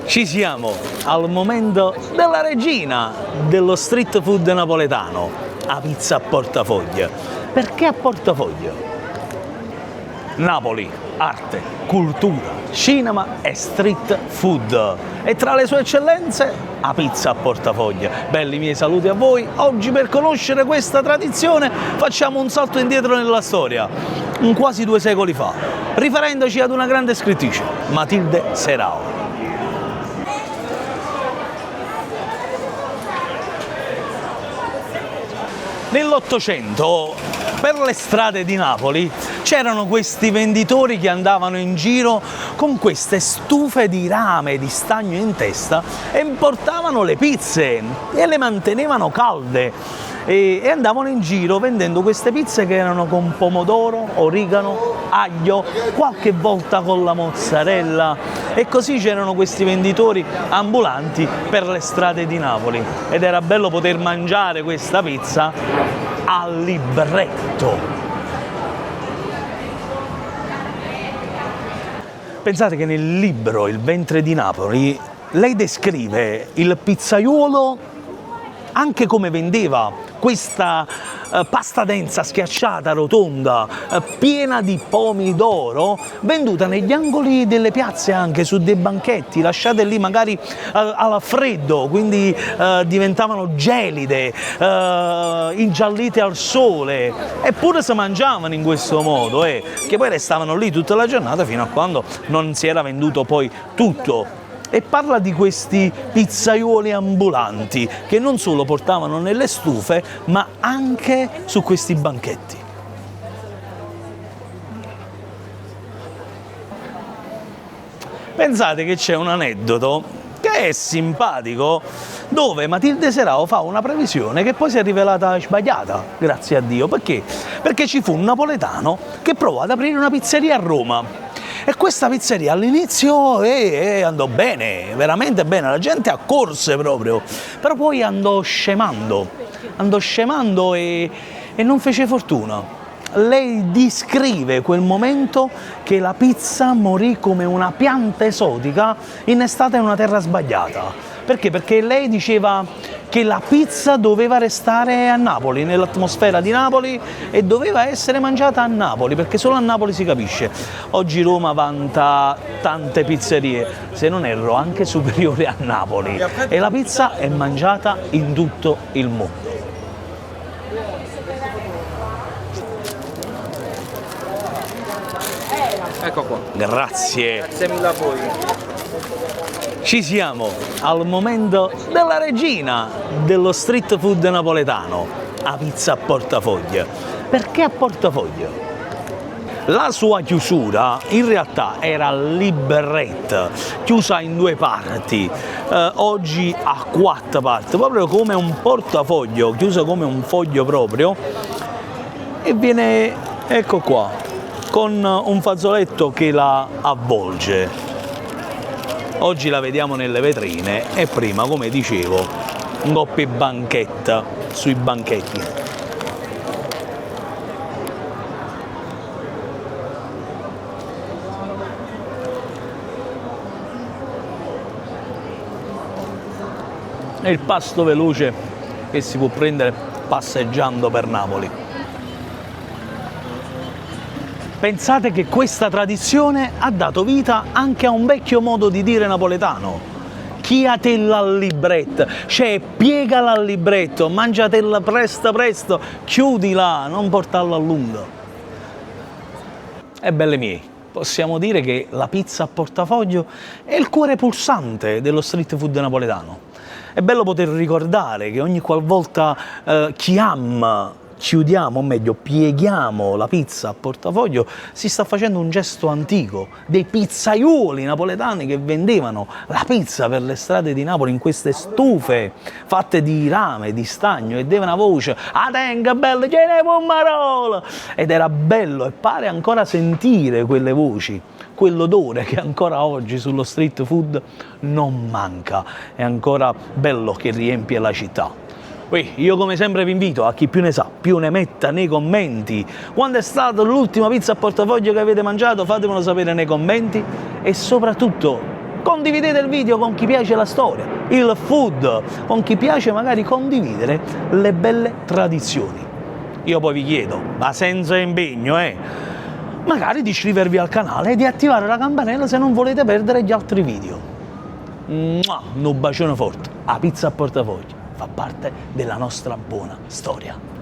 Ci siamo al momento della regina dello street food napoletano, la pizza a portafoglio. Perché a portafoglio? Napoli, arte, cultura, cinema e street food. E tra le sue eccellenze, la pizza a portafoglio. Belli miei saluti a voi. Oggi per conoscere questa tradizione facciamo un salto indietro nella storia, quasi 2 secoli fa, riferendoci ad una grande scrittrice, Matilde Serao. Nell'Ottocento, per le strade di Napoli, c'erano questi venditori che andavano in giro con queste stufe di rame di stagno in testa e portavano le pizze e le mantenevano calde e andavano in giro vendendo queste pizze che erano con pomodoro, origano, aglio, qualche volta con la mozzarella, e così c'erano questi venditori ambulanti per le strade di Napoli ed era bello poter mangiare questa pizza al libretto. Pensate che nel libro Il ventre di Napoli lei descrive il pizzaiolo anche come vendeva questa pasta densa, schiacciata, rotonda, piena di pomidoro, venduta negli angoli delle piazze, anche su dei banchetti, lasciate lì magari al freddo, quindi diventavano gelide, ingiallite al sole, eppure si mangiavano in questo modo, che poi restavano lì tutta la giornata fino a quando non si era venduto poi tutto. E parla di questi pizzaioli ambulanti che non solo portavano nelle stufe, ma anche su questi banchetti. Pensate che c'è un aneddoto che è simpatico, dove Matilde Serao fa una previsione che poi si è rivelata sbagliata, grazie a Dio. Perché? Perché ci fu un napoletano che provò ad aprire una pizzeria a Roma. E questa pizzeria all'inizio andò bene, veramente bene, la gente accorse proprio, però poi andò scemando e non fece fortuna. Lei descrive quel momento che la pizza morì come una pianta esotica innestata in una terra sbagliata. Perché? Perché lei diceva che la pizza doveva restare a Napoli, nell'atmosfera di Napoli, e doveva essere mangiata a Napoli, perché solo a Napoli si capisce. Oggi Roma vanta tante pizzerie, se non erro anche superiori a Napoli, e la pizza è mangiata in tutto il mondo. Ecco qua. Grazie. Grazie mille a voi. Ci siamo al momento della regina dello street food napoletano, la pizza a portafoglio. Perché a portafoglio? La sua chiusura in realtà era libretto, chiusa in 2 parti, oggi a 4 parti, proprio come un portafoglio, chiuso come un foglio proprio, e viene, ecco qua, con un fazzoletto che la avvolge. Oggi la vediamo nelle vetrine e prima, come dicevo, un coppia banchetta sui banchetti. È il pasto veloce che si può prendere passeggiando per Napoli. Pensate che questa tradizione ha dato vita anche a un vecchio modo di dire napoletano: chiatella al libretto, cioè piegala al libretto, mangiatella presto presto, chiudila, non portarla a lungo. E belli miei, possiamo dire che la pizza a portafoglio è il cuore pulsante dello street food napoletano. È bello poter ricordare che ogni qualvolta chiudiamo, o meglio pieghiamo la pizza a portafoglio, si sta facendo un gesto antico dei pizzaioli napoletani che vendevano la pizza per le strade di Napoli in queste stufe fatte di rame, di stagno, e dava una voce: "Atenga bello, tiene pomarola!" Ed era bello, e pare ancora sentire quelle voci, quell'odore che ancora oggi sullo street food non manca, è ancora bello che riempie la città. Io come sempre vi invito, a chi più ne sa, più ne metta nei commenti quando è stata l'ultima pizza a portafoglio che avete mangiato, fatemelo sapere nei commenti, e soprattutto Condividete il video con chi piace la storia, il food, con chi piace magari condividere le belle tradizioni. Io poi vi chiedo, ma senza impegno, magari di iscrivervi al canale e di attivare la campanella se non volete perdere gli altri video. Un bacione forte, la pizza a portafoglio fa parte della nostra buona storia.